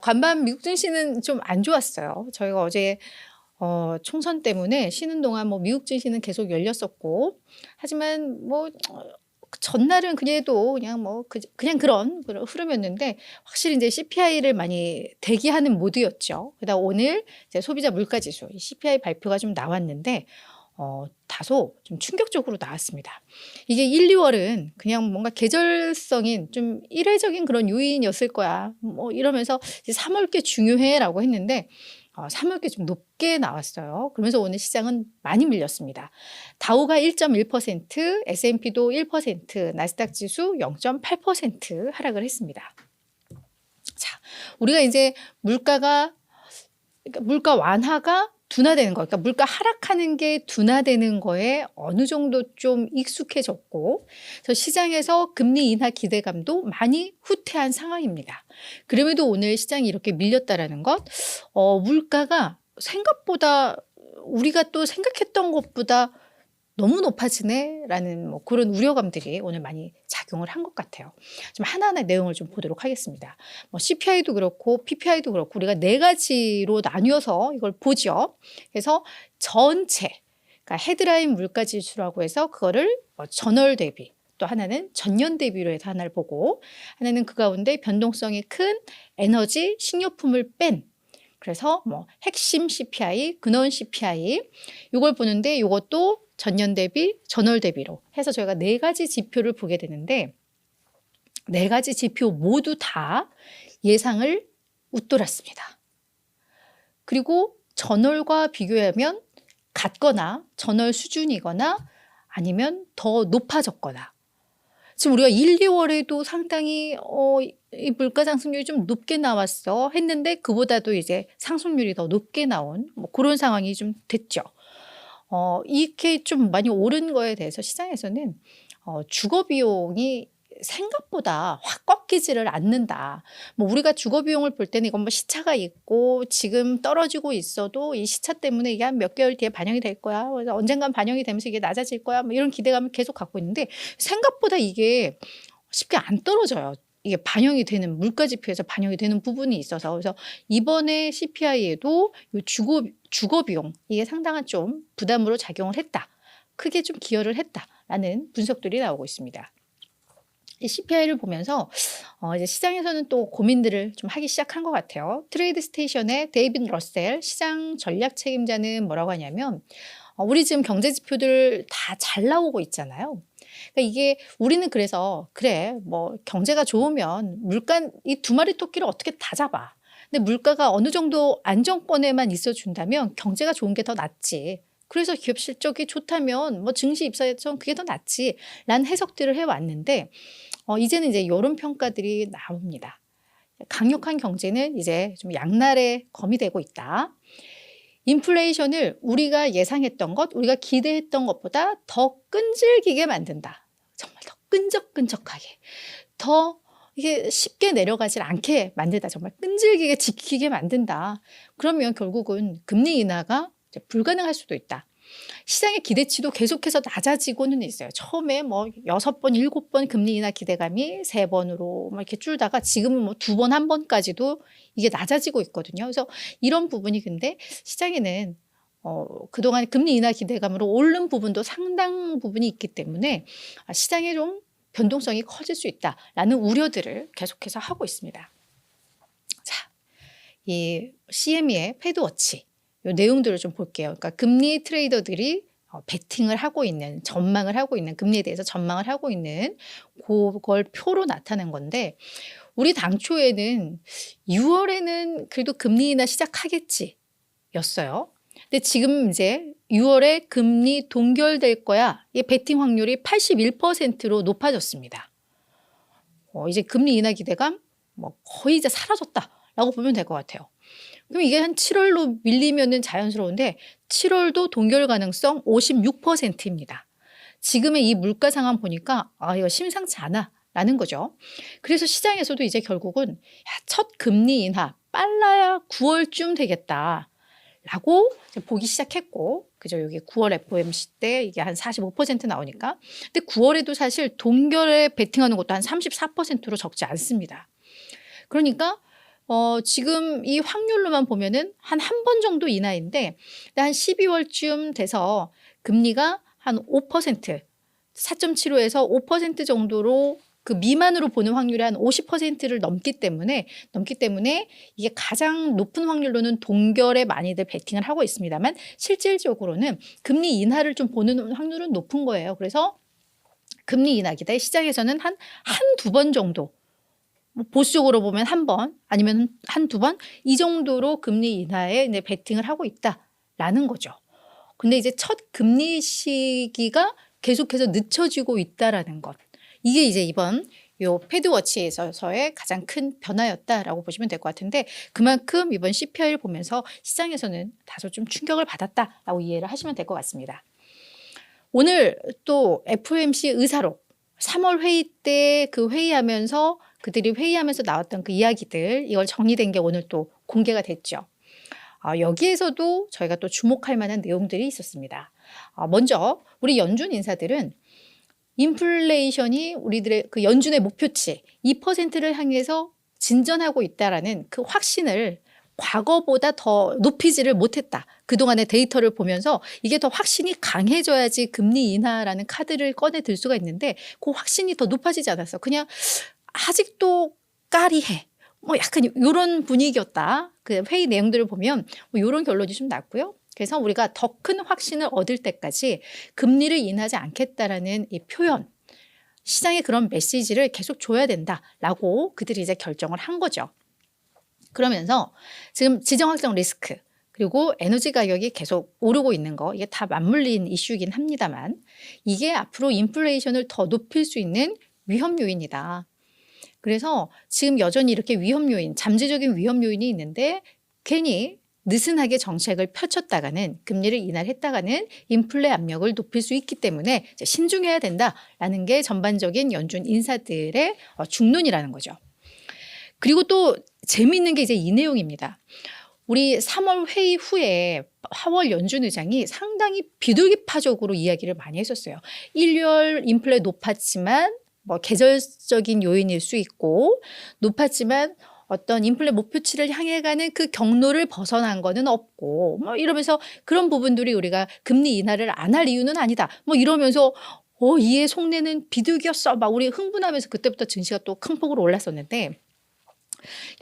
반반 미국 증시는 좀 안 좋았어요. 저희가 어제 총선 때문에 쉬는 동안 뭐 미국 증시는 계속 열렸었고, 하지만 뭐 전날은 그래도 그냥 뭐 그냥 그런 흐름이었는데, 확실히 이제 CPI를 많이 대기하는 모드였죠. 그러다 오늘 이제 소비자 물가 지수 CPI 발표가 좀 나왔는데 다소 좀 충격적으로 나왔습니다. 이게 1, 2월은 그냥 뭔가 계절성인 좀 이례적인 그런 요인이었을 거야, 뭐 이러면서 이제 3월 꽤 중요해라고 했는데 3월 꽤 좀 높게 나왔어요. 그러면서 오늘 시장은 많이 밀렸습니다. 다우가 1.1%, S&P도 1%, 나스닥 지수 0.8% 하락을 했습니다. 자, 우리가 이제 물가 완화가 둔화되는 거, 그러니까 물가 하락하는 게 둔화되는 거에 어느 정도 좀 익숙해졌고, 그래서 시장에서 금리 인하 기대감도 많이 후퇴한 상황입니다. 그럼에도 오늘 시장이 이렇게 밀렸다라는 것, 물가가 생각보다 우리가 또 생각했던 것보다 너무 높아지네라는 뭐 그런 우려감들이 오늘 많이 작용을 한 것 같아요. 좀 하나하나 내용을 좀 보도록 하겠습니다. 뭐 CPI도 그렇고 PPI도 그렇고 우리가 네 가지로 나뉘어서 이걸 보죠. 그래서 전체, 그러니까 헤드라인 물가 지수라고 해서 그거를 전월 대비, 또 하나는 전년 대비로 해서 하나를 보고, 하나는 그 가운데 변동성이 큰 에너지, 식료품을 뺀, 그래서 뭐 핵심 CPI, 근원 CPI 이걸 보는데, 이것도 전년 대비, 전월 대비로 해서 저희가 네 가지 지표를 보게 되는데, 네 가지 지표 모두 다 예상을 웃돌았습니다. 그리고 전월과 비교하면 같거나 전월 수준이거나 아니면 더 높아졌거나, 지금 우리가 1, 2월에도 상당히 이 물가 상승률이 좀 높게 나왔어 했는데, 그보다도 이제 상승률이 더 높게 나온 뭐 그런 상황이 좀 됐죠. 이렇게 좀 많이 오른 거에 대해서 시장에서는 주거 비용이 생각보다 확 꺾이지를 않는다. 뭐 우리가 주거 비용을 볼 때는 이건 뭐 시차가 있고 지금 떨어지고 있어도 이 시차 때문에 이게 한 몇 개월 뒤에 반영이 될 거야, 그래서 언젠간 반영이 되면서 이게 낮아질 거야, 뭐 이런 기대감을 계속 갖고 있는데, 생각보다 이게 쉽게 안 떨어져요. 이게 반영이 되는, 물가 지표에서 반영이 되는 부분이 있어서. 그래서 이번에 CPI에도 주거 비용 이게 상당한 좀 부담으로 작용을 했다, 크게 좀 기여를 했다라는 분석들이 나오고 있습니다. 이 CPI를 보면서 이제 시장에서는 또 고민들을 좀 하기 시작한 것 같아요. 트레이드 스테이션의 데이빗 러셀 시장 전략 책임자는 뭐라고 하냐면, 우리 지금 경제 지표들 다 잘 나오고 있잖아요. 그러니까 이게 우리는 그래서 그래 뭐 경제가 좋으면 물가 이 두 마리 토끼를 어떻게 다 잡아. 근데 물가가 어느 정도 안정권에만 있어 준다면 경제가 좋은 게 더 낫지. 그래서 기업 실적이 좋다면 뭐 증시 입사에서 그게 더 낫지 라는 해석들을 해왔는데, 이제는 이제 이런 평가들이 나옵니다. 강력한 경제는 이제 좀 양날의 검이 되고 있다. 인플레이션을 우리가 예상했던 것, 우리가 기대했던 것보다 더 끈질기게 만든다. 정말 더 끈적끈적하게, 더 이게 쉽게 내려가질 않게 만든다. 정말 끈질기게 지키게 만든다. 그러면 결국은 금리 인하가 이제 불가능할 수도 있다. 시장의 기대치도 계속해서 낮아지고는 있어요. 처음에 뭐 6번, 7번 금리 인하 기대감이 3번으로 막 이렇게 줄다가 지금은 뭐 2번, 1번까지도 이게 낮아지고 있거든요. 그래서 이런 부분이, 근데 시장에는 그동안 금리 인하 기대감으로 오른 부분도 상당 부분이 있기 때문에 시장에 좀 변동성이 커질 수 있다라는 우려들을 계속해서 하고 있습니다. 자, 이 CME의 패드워치 이 내용들을 좀 볼게요. 그러니까 금리 트레이더들이 베팅을 하고 있는, 전망을 하고 있는, 금리에 대해서 전망을 하고 있는 그걸 표로 나타낸 건데, 우리 당초에는 6월에는 그래도 금리 인하 시작하겠지 였어요. 근데 지금 이제 6월에 금리 동결될 거야, 이 베팅 확률이 81%로 높아졌습니다. 이제 금리 인하 기대감 뭐 거의 이제 사라졌다라고 보면 될 것 같아요. 그럼 이게 한 7월로 밀리면은 자연스러운데, 7월도 동결 가능성 56%입니다. 지금의 이 물가 상황 보니까 이거 심상치 않아라는 거죠. 그래서 시장에서도 이제 결국은 첫 금리 인하 빨라야 9월쯤 되겠다라고 보기 시작했고, 그죠? 여기 9월 FOMC 때 이게 한 45% 나오니까. 근데 9월에도 사실 동결에 베팅하는 것도 한 34%로 적지 않습니다. 그러니까 지금 이 확률로만 보면은 한 번 정도 인하인데 한 12월쯤 돼서 금리가 한 5% 4.75에서 5% 정도로 그 미만으로 보는 확률이 한 50%를 넘기 때문에 이게 가장 높은 확률로는 동결에 많이들 베팅을 하고 있습니다만 실질적으로는 금리 인하를 좀 보는 확률은 높은 거예요. 그래서 금리 인하 기대 시장에서는 한두 번 정도 뭐 보수적으로 보면 한 번 아니면 한두 번 이 정도로 금리 인하에 이제 베팅을 하고 있다라는 거죠. 근데 이제 첫 금리 시기가 계속해서 늦춰지고 있다라는 것. 이게 이제 이번 요 패드워치에서의 가장 큰 변화였다라고 보시면 될 것 같은데 그만큼 이번 CPI를 보면서 시장에서는 다소 좀 충격을 받았다라고 이해를 하시면 될 것 같습니다. 오늘 또 FOMC 의사록 3월 회의 때 그 회의하면서 그들이 회의하면서 나왔던 그 이야기들 이걸 정리된 게 오늘 또 공개가 됐죠. 여기에서도 저희가 또 주목할 만한 내용들이 있었습니다. 먼저 우리 연준 인사들은 인플레이션이 우리들의 그 연준의 목표치 2%를 향해서 진전하고 있다라는 그 확신을 과거보다 더 높이지를 못했다. 그동안의 데이터를 보면서 이게 더 확신이 강해져야지 금리 인하라는 카드를 꺼내 들 수가 있는데 그 확신이 더 높아지지 않았어. 그냥 아직도 까리해. 뭐 약간 이런 분위기였다. 그 회의 내용들을 보면 뭐 이런 결론이 좀 났고요. 그래서 우리가 더 큰 확신을 얻을 때까지 금리를 인하지 않겠다라는 이 표현, 시장에 그런 메시지를 계속 줘야 된다라고 그들이 이제 결정을 한 거죠. 그러면서 지금 지정 확정 리스크 그리고 에너지 가격이 계속 오르고 있는 거 이게 다 맞물린 이슈이긴 합니다만 이게 앞으로 인플레이션을 더 높일 수 있는 위험 요인이다. 그래서 지금 여전히 이렇게 위험 요인, 잠재적인 위험 요인이 있는데 괜히 느슨하게 정책을 펼쳤다가는 금리를 인하했다가는 인플레 압력을 높일 수 있기 때문에 신중해야 된다라는 게 전반적인 연준 인사들의 중론이라는 거죠. 그리고 또 재미있는 게 이제 이 내용입니다. 우리 3월 회의 후에 하월 연준 의장이 상당히 비둘기파적으로 이야기를 많이 했었어요. 1월 인플레 높았지만 뭐 계절적인 요인일 수 있고 높았지만 어떤 인플레 목표치를 향해 가는 그 경로를 벗어난 거는 없고 뭐 이러면서 그런 부분들이 우리가 금리 인하를 안 할 이유는 아니다. 뭐 이러면서 이에 속내는 비둘기였어. 막 우리 흥분하면서 그때부터 증시가 또 큰 폭으로 올랐었는데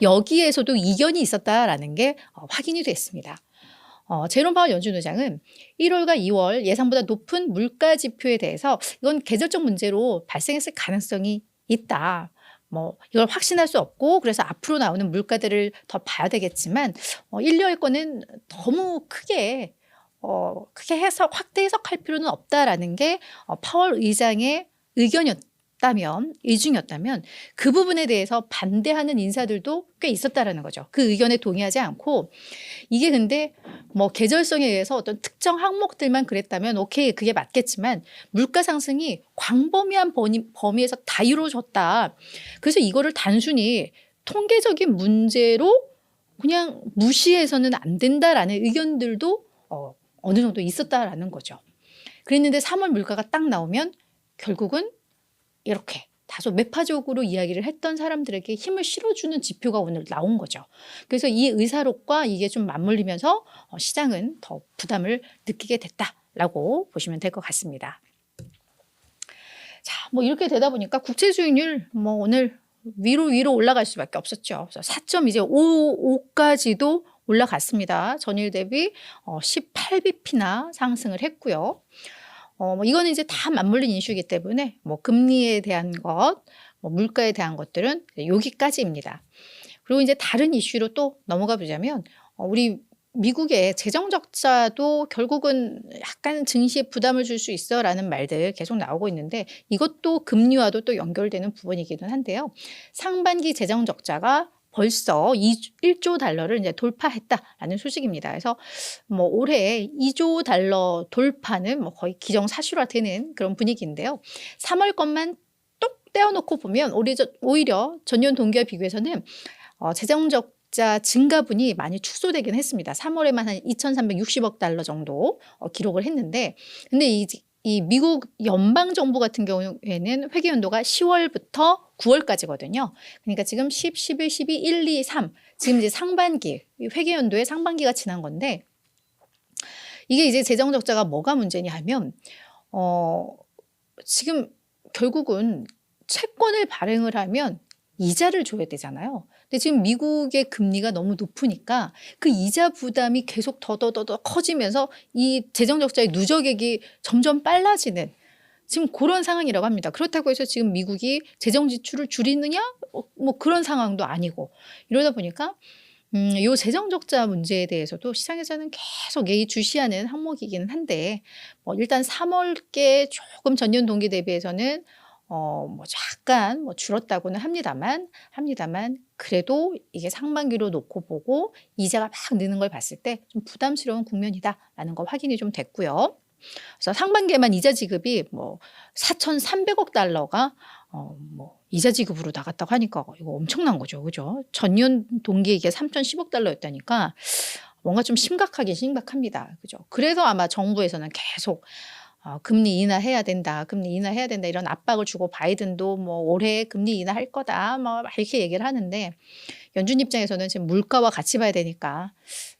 여기에서도 이견이 있었다라는 게 확인이 됐습니다. 제롬 파월 연준 의장은 1월과 2월 예상보다 높은 물가 지표에 대해서 이건 계절적 문제로 발생했을 가능성이 있다. 뭐 이걸 확신할 수 없고 그래서 앞으로 나오는 물가들을 더 봐야 되겠지만 1, 2월 거는 너무 크게 확대 해석할 필요는 없다라는 게 파월 의장의 의중이었다면 그 부분에 대해서 반대하는 인사들도 꽤 있었다라는 거죠. 그 의견에 동의하지 않고 이게 근데 뭐 계절성에 의해서 어떤 특정 항목들만 그랬다면 오케이 그게 맞겠지만 물가 상승이 광범위한 범위에서 다 이루어졌다. 그래서 이거를 단순히 통계적인 문제로 그냥 무시해서는 안 된다라는 의견들도 어느 정도 있었다라는 거죠. 그랬는데 3월 물가가 딱 나오면 결국은 이렇게 다소 매파적으로 이야기를 했던 사람들에게 힘을 실어주는 지표가 오늘 나온 거죠. 그래서 이 의사록과 이게 좀 맞물리면서 시장은 더 부담을 느끼게 됐다라고 보시면 될 것 같습니다. 자, 뭐 이렇게 되다 보니까 국채 수익률 뭐 오늘 위로 올라갈 수밖에 없었죠. 그래서 4.55까지도 올라갔습니다. 전일 대비 18bp나 상승을 했고요. 뭐 이거는 이제 다 맞물린 이슈이기 때문에 뭐 금리에 대한 것, 뭐 물가에 대한 것들은 여기까지입니다. 그리고 이제 다른 이슈로 또 넘어가 보자면 우리 미국의 재정 적자도 결국은 약간 증시에 부담을 줄 수 있어라는 말들 계속 나오고 있는데 이것도 금리와도 또 연결되는 부분이기는 한데요. 상반기 재정 적자가 벌써 1조 달러를 이제 돌파했다라는 소식입니다. 그래서 뭐 올해 2조 달러 돌파는 뭐 거의 기정사실화되는 그런 분위기인데요. 3월 것만 똑 떼어놓고 보면 오히려 전년 동기와 비교해서는 재정 적자 증가분이 많이 축소되긴 했습니다. 3월에만 한 2,360억 달러 정도 기록을 했는데 근데 이 미국 연방정부 같은 경우에는 회계 연도가 10월부터 9월까지거든요. 그러니까 지금 10, 11, 12, 1, 2, 3 지금 이제 상반기, 회계연도의 상반기가 지난 건데 이게 이제 재정 적자가 뭐가 문제냐 하면 지금 결국은 채권을 발행을 하면 이자를 줘야 되잖아요. 근데 지금 미국의 금리가 너무 높으니까 그 이자 부담이 계속 더더더더 커지면서 이 재정 적자의 누적액이 점점 빨라지는 지금 그런 상황이라고 합니다. 그렇다고 해서 지금 미국이 재정 지출을 줄이느냐? 뭐 그런 상황도 아니고 이러다 보니까 요 재정 적자 문제에 대해서도 시장에서는 계속 예의주시하는 항목이기는 한데 뭐 일단 3월께 조금 전년 동기 대비해서는 뭐 약간 뭐 줄었다고는 합니다만 그래도 이게 상반기로 놓고 보고 이자가 막 느는 걸 봤을 때 좀 부담스러운 국면이다라는 거 확인이 좀 됐고요. 그래서 상반기에만 이자 지급이 뭐 4,300억 달러가 뭐 이자 지급으로 나갔다고 하니까 이거 엄청난 거죠. 그죠? 전년 동기에 이게 3,010억 달러였다니까 뭔가 좀 심각하긴 심각합니다. 그죠? 그래서 아마 정부에서는 계속 금리 인하해야 된다. 금리 인하해야 된다. 이런 압박을 주고 바이든도 뭐 올해 금리 인하할 거다. 뭐 이렇게 얘기를 하는데 연준 입장에서는 지금 물가와 같이 봐야 되니까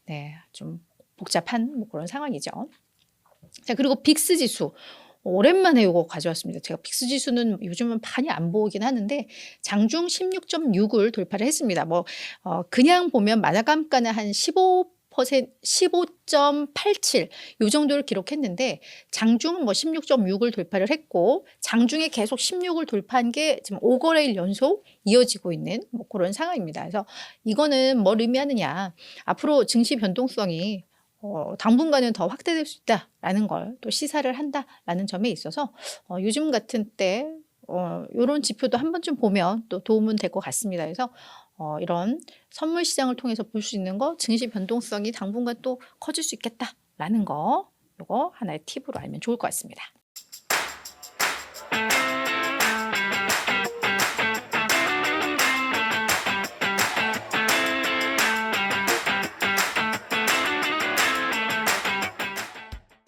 네, 좀 복잡한 뭐 그런 상황이죠. 자, 그리고 빅스 지수. 오랜만에 이거 가져왔습니다. 제가 빅스 지수는 요즘은 많이 안 보긴 하는데 장중 16.6을 돌파를 했습니다. 뭐 그냥 보면 마감가는 한 15.87 요 정도를 기록했는데 장중은 뭐 16.6을 돌파를 했고 장중에 계속 16을 돌파한 게 지금 5거래일 연속 이어지고 있는 뭐 그런 상황입니다. 그래서 이거는 뭘 의미하느냐. 앞으로 증시 변동성이 당분간은 더 확대될 수 있다라는 걸 또 시사를 한다라는 점에 있어서 요즘 같은 때 이런 지표도 한 번쯤 보면 또 도움은 될 것 같습니다. 그래서 이런 선물 시장을 통해서 볼 수 있는 거 증시 변동성이 당분간 또 커질 수 있겠다라는 거 이거 하나의 팁으로 알면 좋을 것 같습니다.